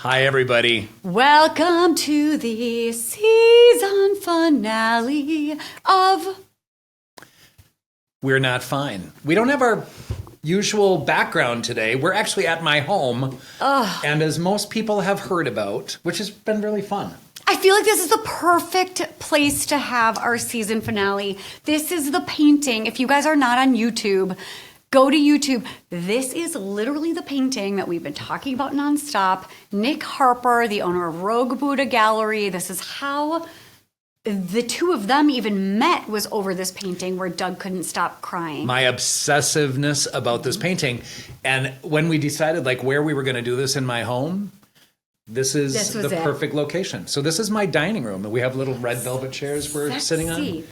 Hi, everybody. Welcome to the season finale of We're Not Fine. We don't have our usual background today. We're actually at my home. And as most people have heard about, which has been really fun. I feel like this is the perfect place to have our season finale. This is the painting. If you guys are not on YouTube, go to YouTube. This is literally the painting that we've been talking about nonstop. Nick Harper, the owner of Rogue Buddha Gallery. This is how the two of them even met, was over this painting where Doug couldn't stop crying. My obsessiveness about this painting. And when we decided where we were going to do this in my home, this is the perfect location. So this is my dining room. And we have little red velvet chairs we're sitting on.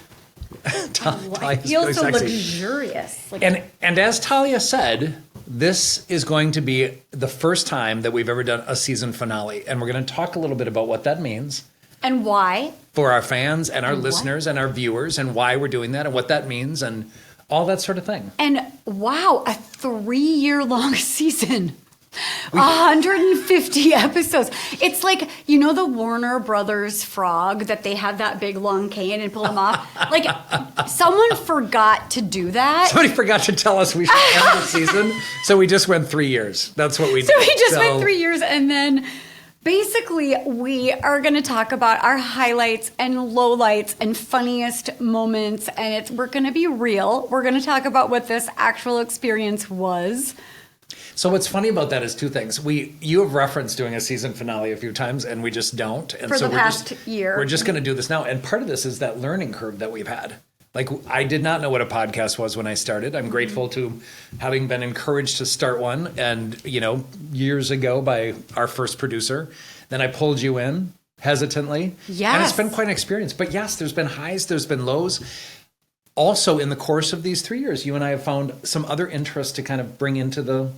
It feels so luxurious. And as Talia said, this is going to be the first time that we've ever done a season finale. And we're going to talk a little bit about what that means. And why? For our fans and our listeners and our viewers, and why we're doing that and what that means and all that sort of thing. And wow, a 3-year-long season. 150 episodes. It's like, you know, the Warner Brothers frog that they have that big long cane and pull them off? Someone forgot to do that. Somebody forgot to tell us we should end the season. So we just went 3 years. That's what we did. So we just went 3 years, and then basically we are going to talk about our highlights and lowlights and funniest moments. And we're going to be real. We're going to talk about what this actual experience was. So what's funny about that is two things. You have referenced doing a season finale a few times, and we just don't. And For the past year. We're just going to do this now. And part of this is that learning curve that we've had. I did not know what a podcast was when I started. I'm grateful to having been encouraged to start one, and years ago by our first producer. Then I pulled you in hesitantly. Yes. And it's been quite an experience. But yes, there's been highs, there's been lows. Also, in the course of these 3 years, you and I have found some other interests to kind of bring into the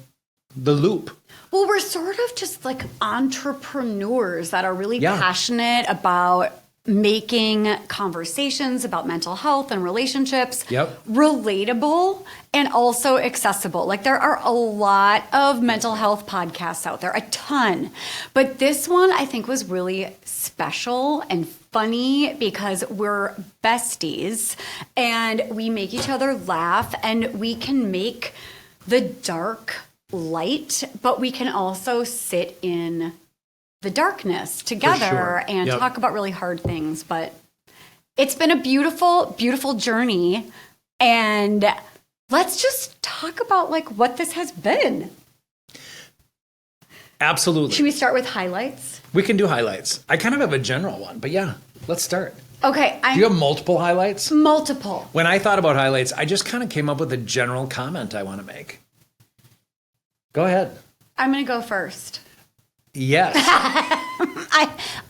loop. Well, we're sort of just like entrepreneurs that are really passionate about making conversations about mental health and relationships relatable and also accessible. There are a lot of mental health podcasts out there, a ton. But this one I think was really special and funny because we're besties and we make each other laugh, and we can make the dark light, but we can also sit in the darkness together and talk about really hard things. But it's been a beautiful, beautiful journey. And let's just talk about what this has been. Absolutely. Should we start with highlights? We can do highlights. I kind of have a general one, but yeah, let's start. Okay. Do you have multiple highlights? Multiple. When I thought about highlights, I just kind of came up with a general comment I want to make. Go ahead. I'm going to go first. Yes.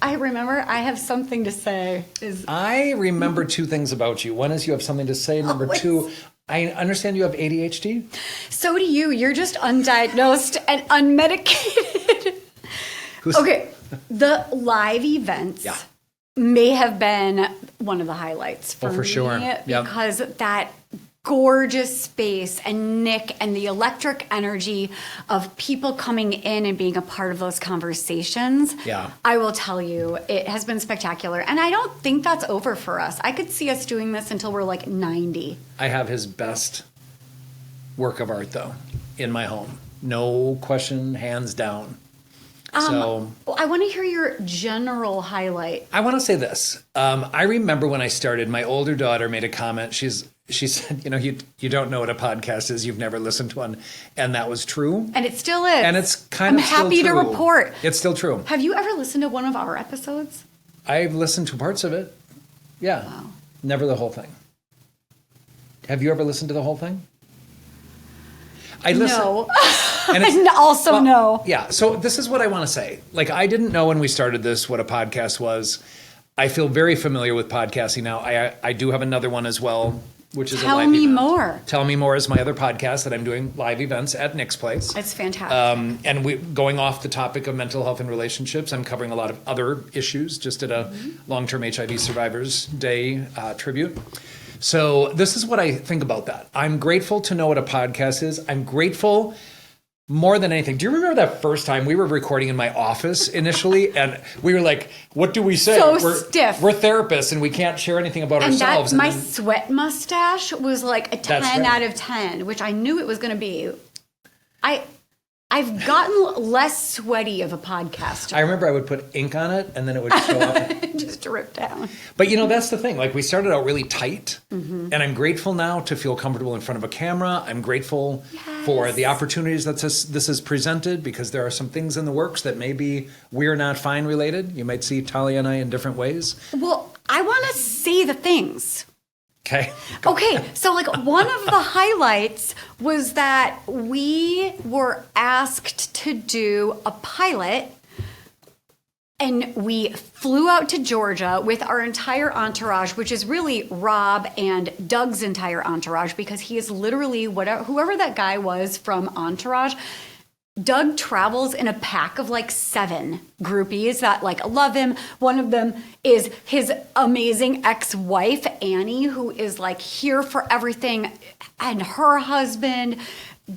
I remember I have something to say. I remember two things about you. One is you have something to say. Number two, I understand you have ADHD. So do you. You're just undiagnosed and unmedicated. Okay. The live events may have been one of the highlights for me. For sure. Because that gorgeous space and Nick and the electric energy of people coming in and being a part of those conversations. Yeah. I will tell you, it has been spectacular. And I don't think that's over for us. I could see us doing this until we're 90. I have his best work of art, though, in my home. No question, hands down. Well, I want to hear your general highlight. I want to say this. I remember when I started, my older daughter made a comment. She said, you don't know what a podcast is. You've never listened to one. And that was true. And it still is. And it's kind of still true. I'm happy to report. It's still true. Have you ever listened to one of our episodes? I've listened to parts of it. Yeah. Wow. Never the whole thing. Have you ever listened to the whole thing? I listen. No. And also no. Yeah. So this is what I want to say. I didn't know when we started this what a podcast was. I feel very familiar with podcasting now. I do have another one as well, which is a live event. Tell me more. Tell Me More is my other podcast that I'm doing live events at Nick's place. It's fantastic. And going off the topic of mental health and relationships, I'm covering a lot of other issues just at a long-term HIV Survivors Day tribute. So this is what I think about that. I'm grateful to know what a podcast is. I'm grateful more than anything, do you remember that first time we were recording in my office initially, and we were like, "What do we say? We're stiff. We're therapists, and we can't share anything about ourselves." My sweat mustache was like a 10 out of 10, which I knew it was going to be. I've gotten less sweaty of a podcaster. I remember I would put ink on it, and then it would show up. Just drip down. But that's the thing. Like, we started out really tight, and I'm grateful now to feel comfortable in front of a camera. I'm grateful for the opportunities that this has presented, because there are some things in the works that maybe we're not fine related. You might see Talia and I in different ways. Well, I want to say the things. Okay. So like one of the highlights was that we were asked to do a pilot, and we flew out to Georgia with our entire entourage, which is really Rob and Doug's entire entourage, because he is literally whoever that guy was from Entourage. Doug travels in a pack of like 7 groupies that like love him. One of them is his amazing ex-wife, Annie, who is like here for everything, and her husband,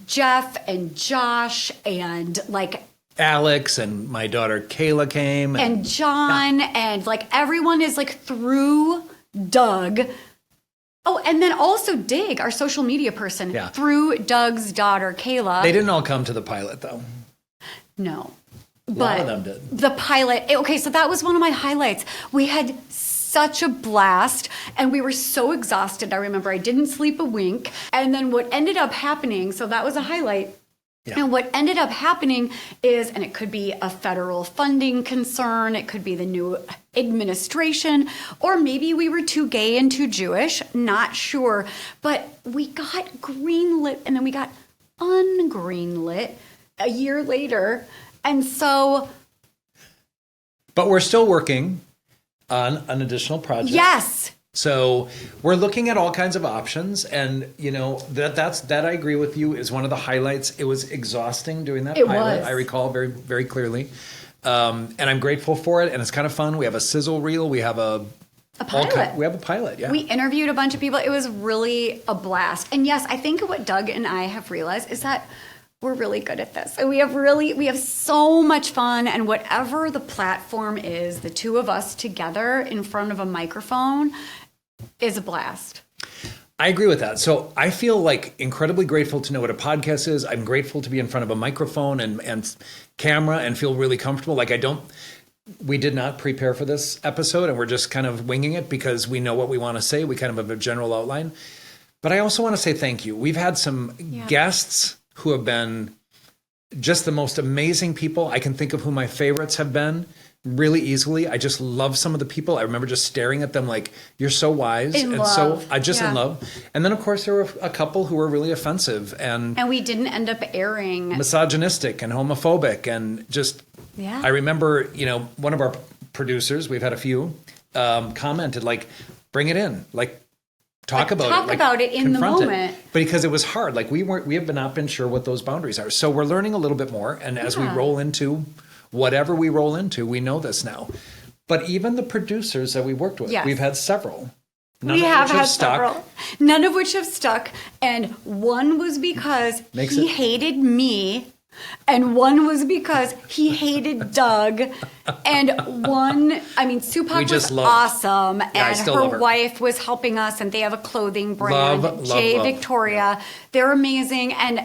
Jeff, and Josh, and like Alex, and my daughter Kayla came. And John, and like everyone is like through Doug. Oh, and then also Dig, our social media person, through Doug's daughter, Kayla. They didn't all come to the pilot, though. No. A lot of them did. The pilot, okay, so that was one of my highlights. We had such a blast, and we were so exhausted. I remember I didn't sleep a wink. And then what ended up happening, so that was a highlight. Yeah. And what ended up happening is, and it could be a federal funding concern, it could be the new administration, or maybe we were too gay and too Jewish, not sure. But we got greenlit, and then we got ungreenlit a year later. And so... But we're still working on an additional project. Yes. So we're looking at all kinds of options, and that I agree with you is one of the highlights. It was exhausting doing that pilot. I recall very, very clearly, and I'm grateful for it. And it's kind of fun. We have a sizzle reel. We have a pilot. We have a pilot. Yeah. We interviewed a bunch of people. It was really a blast. And yes, I think what Doug and I have realized is that we're really good at this. We have so much fun, and whatever the platform is, the two of us together in front of a microphone is a blast. I agree with that. So I feel like incredibly grateful to know what a podcast is. I'm grateful to be in front of a microphone and camera and feel really comfortable. Like we did not prepare for this episode, and we're just kind of winging it because we know what we want to say. We kind of have a general outline. But I also want to say thank you. We've had some guests who have been just the most amazing people. I can think of who my favorites have been really easily. I just love some of the people. I remember just staring at them like, you're so wise. In love. And then of course there were a couple who were really offensive and we didn't end up airing. Misogynistic and homophobic and just, I remember, one of our producers, we've had a few, commented like, bring it in. Like, Talk about it in the moment. But because it was hard. Like we have not been sure what those boundaries are. So we're learning a little bit more. And as we roll into whatever we roll into, we know this now. But even the producers that we worked with, we've had several. None of which have stuck. And one was because he hated me. And one was because he hated Doug. And Supak was awesome. And her wife was helping us, and they have a clothing brand, Victoria. They're amazing. And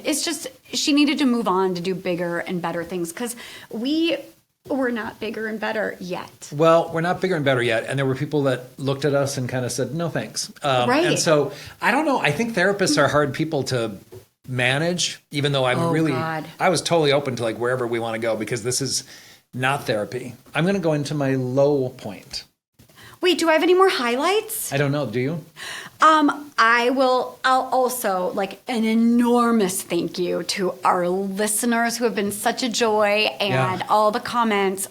it's just, she needed to move on to do bigger and better things because we're not bigger and better yet. Well, we're not bigger and better yet. And there were people that looked at us and kind of said, no, thanks. Right. And so, I don't know. I think therapists are hard people to manage, even though I was totally open to like wherever we want to go because this is not therapy. I'm going to go into my low point. Wait, do I have any more highlights? I don't know. Do you? I'll also like an enormous thank you to our listeners who have been such a joy and all the comments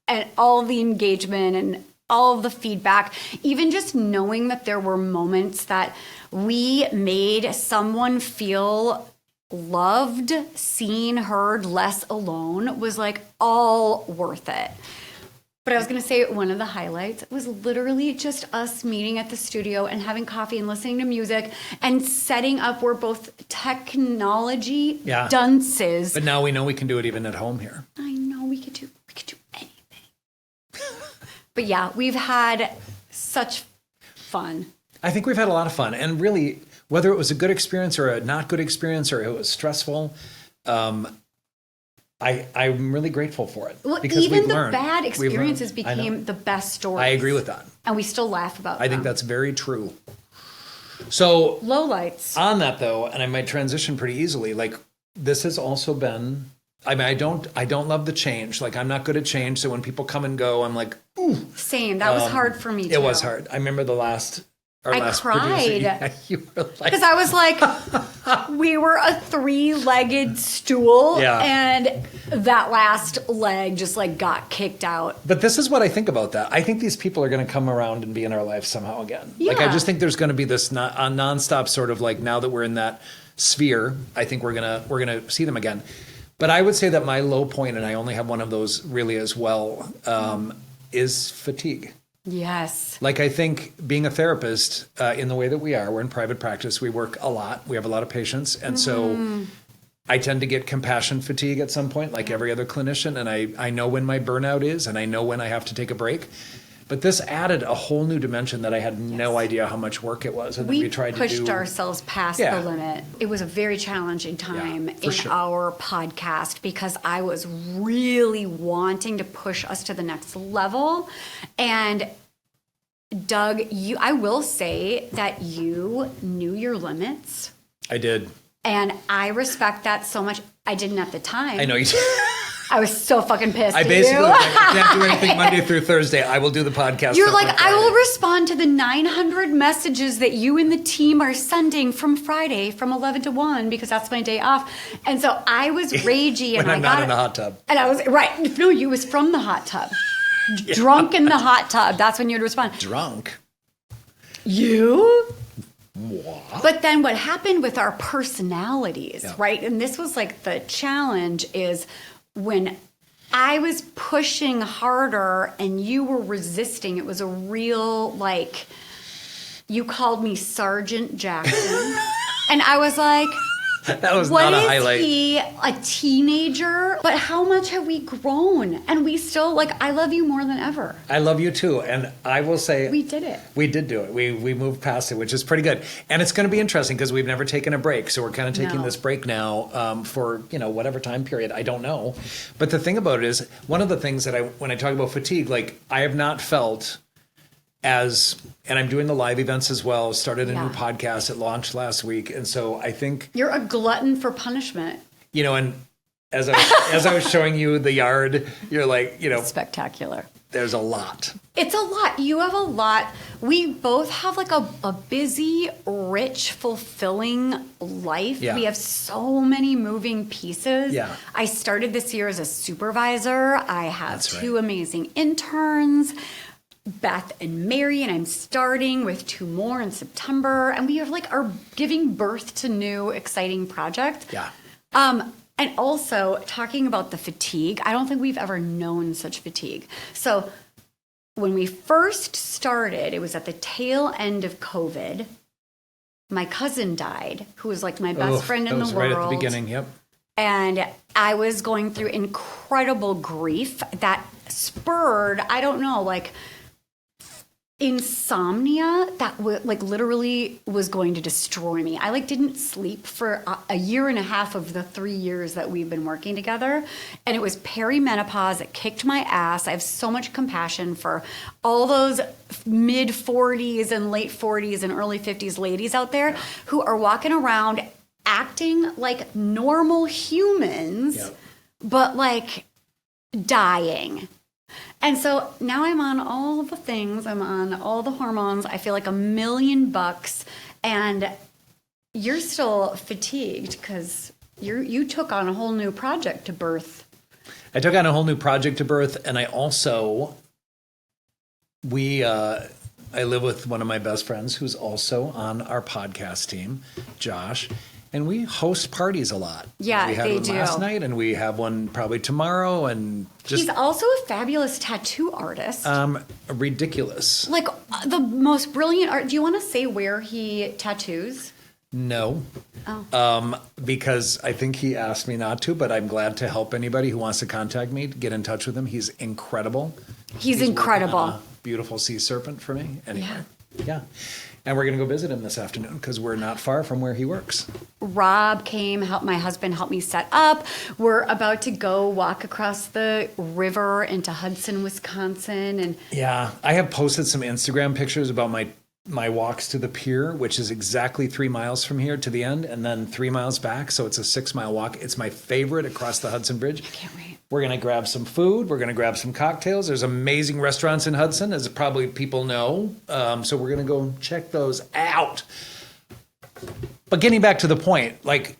and all the engagement and all of the feedback, even just knowing that there were moments that we made someone feel loved, seen, heard, less alone was like all worth it. But I was going to say one of the highlights was literally just us meeting at the studio and having coffee and listening to music and setting up. We're both technology dunces. But now we know we can do it even at home here. I know we could do anything. But yeah, we've had such fun. I think we've had a lot of fun. And really, whether it was a good experience or a not good experience or it was stressful, I'm really grateful for it. Well, because even the bad experiences became the best stories. I agree with that. And we still laugh about them. I think that's very true. So lowlights. On that though, and I might transition pretty easily, like this has also been, I mean, I don't love the change. Like I'm not good at change. So when people come and go, I'm like, ooh. Same. That was hard for me too. It was hard. I remember I cried. Yeah, you were like, because I was like, we were a 3-legged stool, and that last leg just like got kicked out. But this is what I think about that. I think these people are going to come around and be in our life somehow again. Yeah. Like I just think there's going to be this nonstop sort of like, now that we're in that sphere, I think we're gonna see them again. But I would say that my low point, and I only have one of those really as well, is fatigue. Yes. Like I think being a therapist in the way that we are, we're in private practice, we work a lot, we have a lot of patients. And so I tend to get compassion fatigue at some point, like every other clinician. And I know when my burnout is, and I know when I have to take a break. But this added a whole new dimension that I had no idea how much work it was. And we pushed ourselves past the limit. It was a very challenging time in our podcast because I was really wanting to push us to the next level. And Doug, I will say that you knew your limits. I did. And I respect that so much. I didn't at the time. I know you did. I was so fucking pissed. I basically I can't do anything Monday through Thursday. I will do the podcast. You're like, I will respond to the 900 messages that you and the team are sending from Friday from 11 to 1 because that's my day off. And so I was ragey. When I'm not in a hot tub. And I was, right. No, you was from the hot tub. Drunk in the hot tub. That's when you'd respond. Drunk? You? What? But then what happened with our personalities, right? And this was like the challenge is when I was pushing harder and you were resisting, it was a real, like, you called me Sergeant Jackson. And I was like, that was not a highlight. What is he, a teenager? But how much have we grown? And we still, like, I love you more than ever. I love you too. And I will say... We did it. We did do it. We moved past it, which is pretty good. And it's going to be interesting because we've never taken a break. So we're kind of taking this break now for, whatever time period. I don't know. But the thing about it is, one of the things that when I talk about fatigue, like, I have not felt and I'm doing the live events as well, started a new podcast. It launched last week. And so I think... You're a glutton for punishment. And as I was showing you the yard, you're like, Spectacular. There's a lot. It's a lot. You have a lot. We both have like a busy, rich, fulfilling life. Yeah. We have so many moving pieces. Yeah. I started this year as a supervisor. I have two amazing interns, Beth and Mary, and I'm starting with 2 more in September. And we are giving birth to new exciting projects. Yeah. And also talking about the fatigue, I don't think we've ever known such fatigue. So when we first started, it was at the tail end of COVID. My cousin died, who was like my best friend in the world. Right at the beginning, yep. And I was going through incredible grief that spurred, I don't know, like insomnia that literally was going to destroy me. I didn't sleep for a year and a half of the 3 years that we've been working together. And it was perimenopause. It kicked my ass. I have so much compassion for all those mid 40s and late 40s and early 50s ladies out there who are walking around acting like normal humans, but like dying. And so now I'm on all the things. I'm on all the hormones. I feel like $1,000,000, and you're still fatigued because you took on a whole new project to birth. I took on a whole new project to birth, and I also I live with one of my best friends who's also on our podcast team, Josh. And we host parties a lot. Yeah, we had they one do. last night, and we have one probably tomorrow. And he's also a fabulous tattoo artist. Ridiculous. Like the most brilliant art. Do you want to say where he tattoos? No. Oh. Because I think he asked me not to, but I'm glad to help anybody who wants to contact me, get in touch with him. He's incredible. He's incredible. A beautiful sea serpent for me. Anyway. Yeah. And we're going to go visit him this afternoon because we're not far from where he works. Rob came, my husband helped me set up. We're about to go walk across the river into Hudson, Wisconsin. And yeah, I have posted some Instagram pictures about my walks to the pier, which is exactly 3 miles from here to the end, and then 3 miles back. So it's a 6-mile walk. It's my favorite across the Hudson Bridge. I can't wait. We're going to grab some food. We're going to grab some cocktails. There's amazing restaurants in Hudson, as probably people know. So we're going to go check those out. But getting back to the point, like,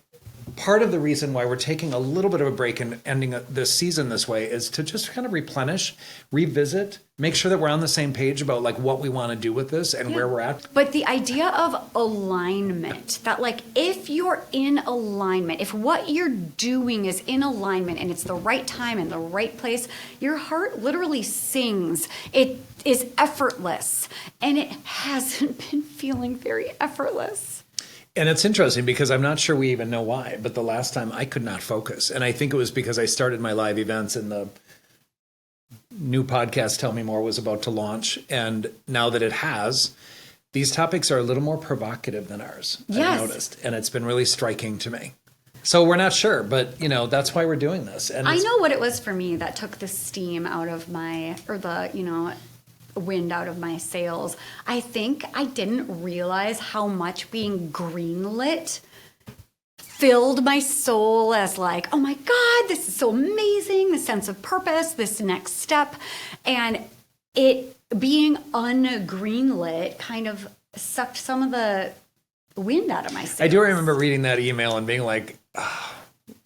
part of the reason why we're taking a little bit of a break and ending this season this way is to just kind of replenish, revisit, make sure that we're on the same page about like what we want to do with this and where we're at. But the idea of alignment, that like if you're in alignment, if what you're doing is in alignment and it's the right time and the right place, your heart literally sings. It is effortless, and it hasn't been feeling very effortless. And it's interesting because I'm not sure we even know why, but the last time I could not focus. And I think it was because I started my live events and the new podcast, Tell Me More, was about to launch. And now that it has, these topics are a little more provocative than ours, Yes. I've noticed. And it's been really striking to me. So we're not sure, but that's why we're doing this. And I know what it was for me that took the steam out of wind out of my sails. I think I didn't realize how much being greenlit filled my soul as like, oh my God, this is so amazing, the sense of purpose, this next step. And it being ungreenlit kind of sucked some of the wind out of my sails. I do remember reading that email and being like, oh,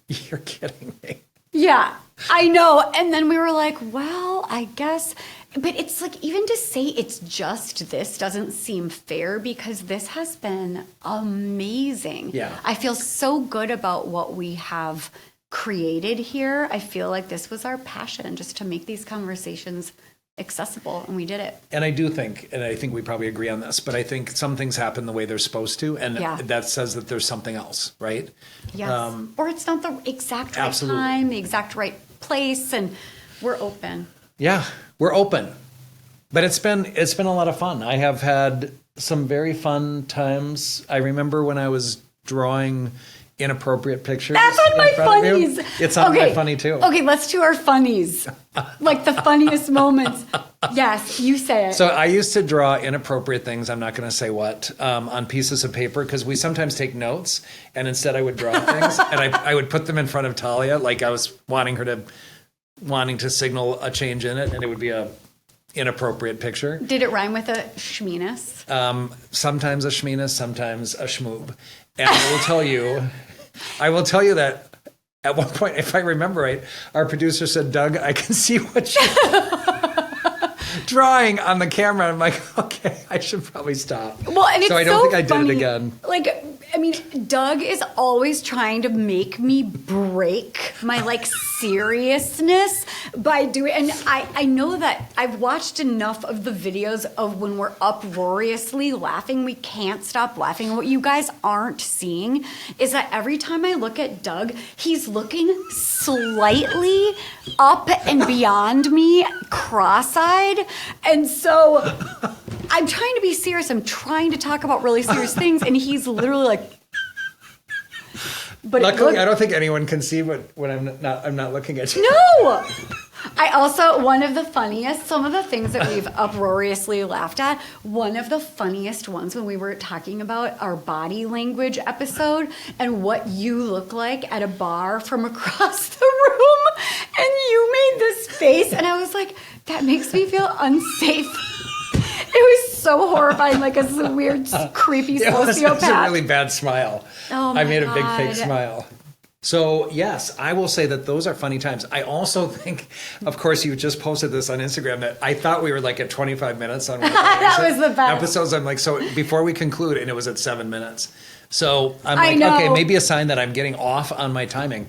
you're kidding me. Yeah, I know. And then we were like, well, I guess. But it's like, even to say it's just this doesn't seem fair because this has been amazing. Yeah. I feel so good about what we have created here. I feel like this was our passion, just to make these conversations accessible, and we did it. And I do think, and I think we probably agree on this, but I think some things happen the way they're supposed to, and that says that there's something else, right? Yes. Or it's not the exact right Absolutely. time, the exact right place, and we're open. Yeah, we're open. But it's been a lot of fun. I have had some very fun times. I remember when I was drawing inappropriate pictures. That's on my funnies. It's on my funny too. Okay, let's do our funnies. Like the funniest moments. Yes, you say it. So I used to draw inappropriate things, I'm not going to say what, on pieces of paper, because we sometimes take notes, and instead I would draw things, and I would put them in front of Talia, like I was wanting to signal a change in it, and it would be a inappropriate picture. Did it rhyme with a schmeenus? Sometimes a schmeenus, sometimes a schmoob. And I will tell you that at one point, if I remember right, our producer said, Doug, I can see what you're drawing on the camera. I'm like, okay, I should probably stop. Well, and it's so I don't think I did funny. it again. Like, I mean, Doug is always trying to make me break my like seriousness by doing, and I know that I've watched enough of the videos of when we're uproariously laughing, we can't stop laughing. What you guys aren't seeing is that every time I look at Doug, he's looking slightly up and beyond me, cross-eyed, and so I'm trying to be serious. I'm trying to talk about really serious things, and he's literally like. But luckily, I don't think anyone can see when I'm not looking at you. No. I also, some of the things that we've uproariously laughed at, one of the funniest ones when we were talking about our body language episode and what you look like at a bar from across the room, and you made this face, and I was like, that makes me feel unsafe. It was so horrifying, like a weird, creepy sociopath. It was a really bad smile. Oh my I made God. a big fake smile. So yes, I will say that those are funny times. I also think, of course, you just posted this on Instagram that I thought we were like at 25 minutes on one of the that was the best episodes. I'm like, so before we conclude, and it was at 7 minutes. So I'm like, okay, maybe a sign that I'm getting off on my timing.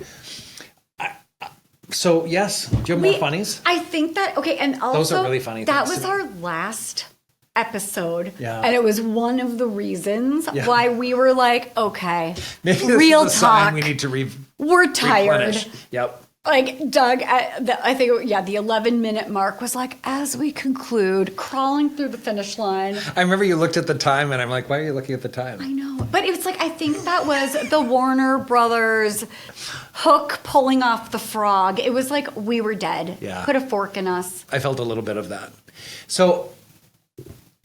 So yes, do you have more funnies? I think that, okay, and also those are really funny. That was our last episode. Yeah. And it was one of the reasons why we were like, okay, maybe this real is a talk. sign we need to we're tired. replenish. Yep. Like Doug, I think, the 11-minute mark was like, as we conclude, crawling through the finish line. I remember you looked at the time and I'm like, why are you looking at the time? I know. But it was like, I think that was the Warner Brothers Hook pulling off the frog. It was like we were dead. Yeah. Put a fork in us. I felt a little bit of that. So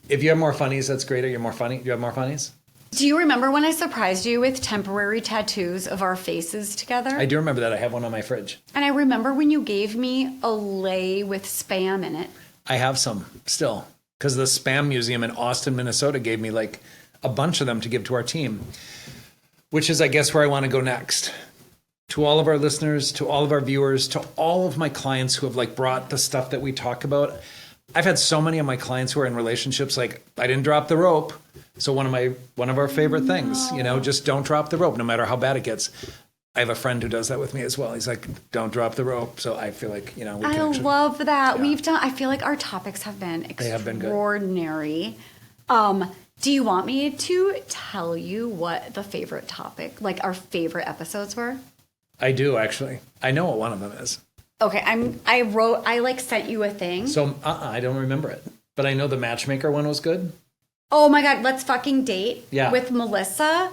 if you have more funnies, that's great. Are you more funny? Do you have more funnies? Do you remember when I surprised you with temporary tattoos of our faces together? I do remember that. I have one on my fridge. And I remember when you gave me a lei with spam in it. I have some still because the Spam Museum in Austin, Minnesota gave me like a bunch of them to give to our team, which is, I guess, where I want to go next. To all of our listeners, to all of our viewers, to all of my clients who have like brought the stuff that we talk about. I've had so many of my clients who are in relationships like, I didn't drop the rope. So one of our favorite things, just don't drop the rope no matter how bad it gets. I have a friend who does that with me as well. He's like, don't drop the rope. So I feel like, I love that. Yeah. I feel like our topics have been extraordinary. Do you want me to tell you what the favorite topic, like our favorite episodes were? I do, actually. I know what one of them is. Okay, I sent you a thing. So I don't remember it, but I know the matchmaker one was good. Oh my God, let's fucking date with Melissa.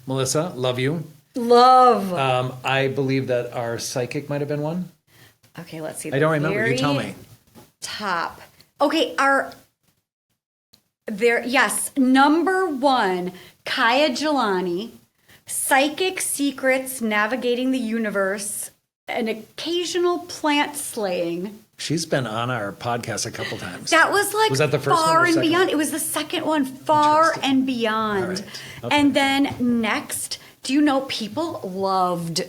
Melissa, love you. Love. I believe that our psychic might have been one. Okay, let's see. I don't remember. You tell me. Top. Okay, number one, Kaya Jelani, Psychic Secrets, Navigating the Universe, an occasional plant slaying. She's been on our podcast a couple times. That was like was that the first Far one and Beyond. It was the second one, Far and Beyond. Right. Okay. And then next, do you know people loved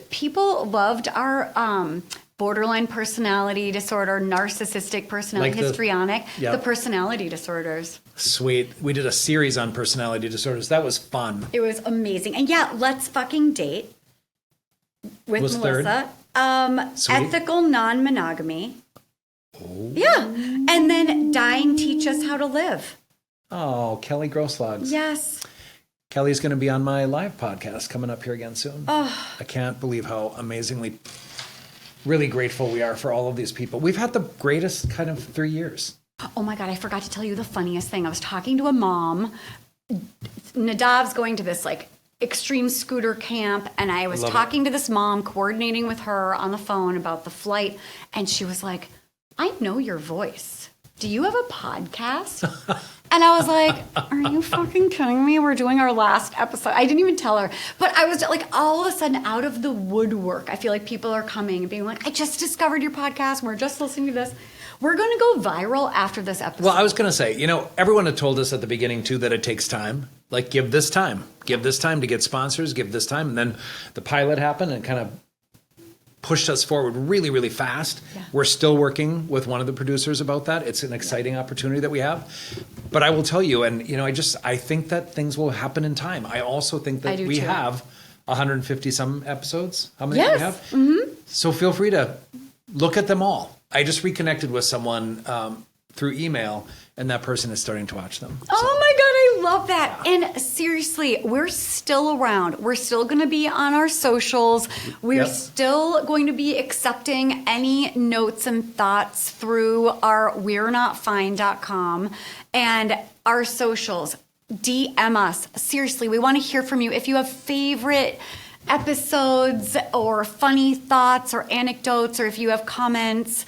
our borderline personality disorder, narcissistic personality, histrionic, the personality disorders. Sweet. We did a series on personality disorders. That was fun. It was amazing. And let's fucking date with Melissa. Ethical non-monogamy. Oh. Yeah. And then Dying Teach Us How to Live. Oh, Kelly Grosslogs. Yes. Kelly's going to be on my live podcast coming up here again soon. Oh. I can't believe how amazingly, really grateful we are for all of these people. We've had the greatest kind of 3 years. Oh my God, I forgot to tell you the funniest thing. I was talking to a mom. Nadav's going to this extreme scooter camp, and I was talking to this mom, coordinating with her on the phone about the flight, and she was like, I know your voice. Do you have a podcast? And I was like, are you fucking kidding me? We're doing our last episode. I didn't even tell her. But I was like, all of a sudden, out of the woodwork, I feel like people are coming and being like, I just discovered your podcast, and we're just listening to this. We're going to go viral after this episode. Well, I was going to say, everyone had told us at the beginning, too, that it takes time. Like, give this time. Give this time to get sponsors. Give this time. And then the pilot happened and kind of pushed us forward really, really fast. Yeah. We're still working with one of the producers about that. It's an exciting opportunity that we have. But I will tell you, and, I think that things will happen in time. I also think that we have 150 some episodes. How many do we have? Mm-hmm. So feel free to look at them all. I just reconnected with someone through email, and that person is starting to watch them. Oh my God, I love that. Yeah. And seriously, we're still around. We're still going to be on our socials. We're still going to be accepting any notes and thoughts through our we'renotfine.com and our socials. DM us. Seriously, we want to hear from you. If you have favorite episodes or funny thoughts or anecdotes, or if you have comments,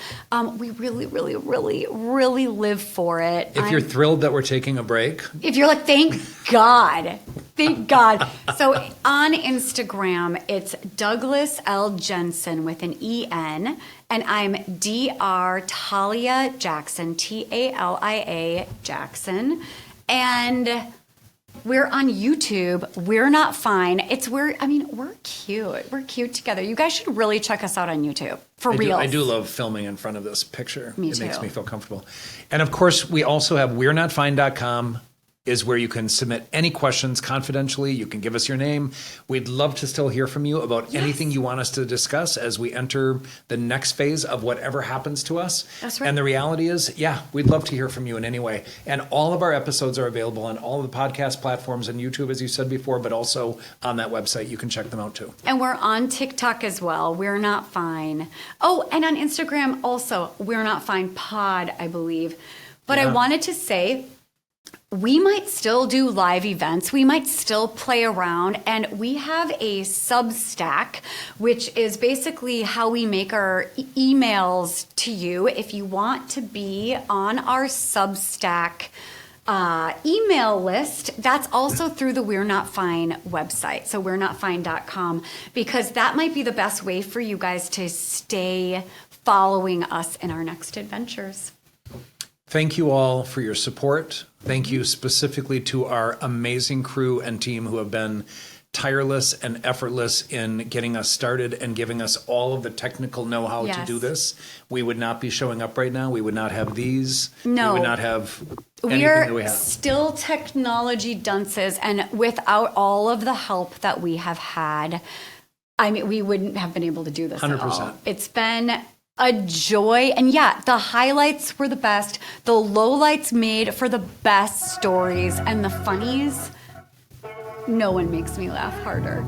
we really, really, really, really live for it. If you're thrilled that we're taking a break. If you're like, thank God. Thank God. So on Instagram, it's Douglas L. Jensen with an E-N, and I'm Dr. Talia Jackson, Talia Jackson. And We're on YouTube. We're Not Fine. We're cute. We're cute together. You guys should really check us out on YouTube. For real. I do love filming in front of this picture. Me too. It makes me feel comfortable. And of course, we also have we'renotfine.com is where you can submit any questions confidentially. You can give us your name. We'd love to still hear from you about anything you want us to discuss as we enter the next phase of whatever happens to us. That's right. And the reality is, we'd love to hear from you in any way. And all of our episodes are available on all of the podcast platforms and YouTube, as you said before, but also on that website. You can check them out too. And we're on TikTok as well. We're Not Fine. Oh, and on Instagram also, We're Not Fine Pod, I believe. But I wanted to say, we might still do live events. We might still play around. And we have a Substack, which is basically how we make our emails to you. If you want to be on our Substack email list, that's also through the We're Not Fine website. So we'renotfine.com, because that might be the best way for you guys to stay following us in our next adventures. Thank you all for your support. Thank you specifically to our amazing crew and team who have been tireless and effortless in getting us started and giving us all of the technical know-how to do this. We would not be showing up right now. We would not have these. No. We would not have anything that we have. Still technology dunces, and without all of the help that we have had, we wouldn't have been able to do this 100%. at all. It's been a joy. And the highlights were the best. The lowlights made for the best stories, and the funnies, no one makes me laugh harder.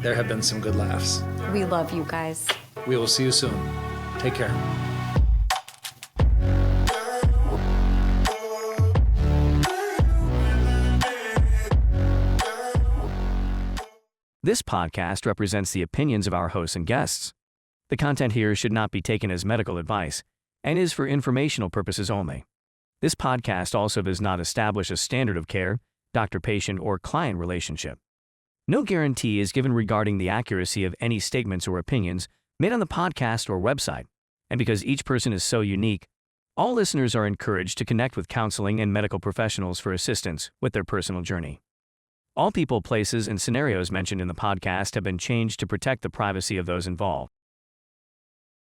There have been some good laughs. We love you guys. We will see you soon. Take care. This podcast represents the opinions of our hosts and guests. The content here should not be taken as medical advice and is for informational purposes only. This podcast also does not establish a standard of care, doctor-patient, or client relationship. No guarantee is given regarding the accuracy of any statements or opinions made on the podcast or website. And because each person is so unique, all listeners are encouraged to connect with counseling and medical professionals for assistance with their personal journey. All people, places, and scenarios mentioned in the podcast have been changed to protect the privacy of those involved.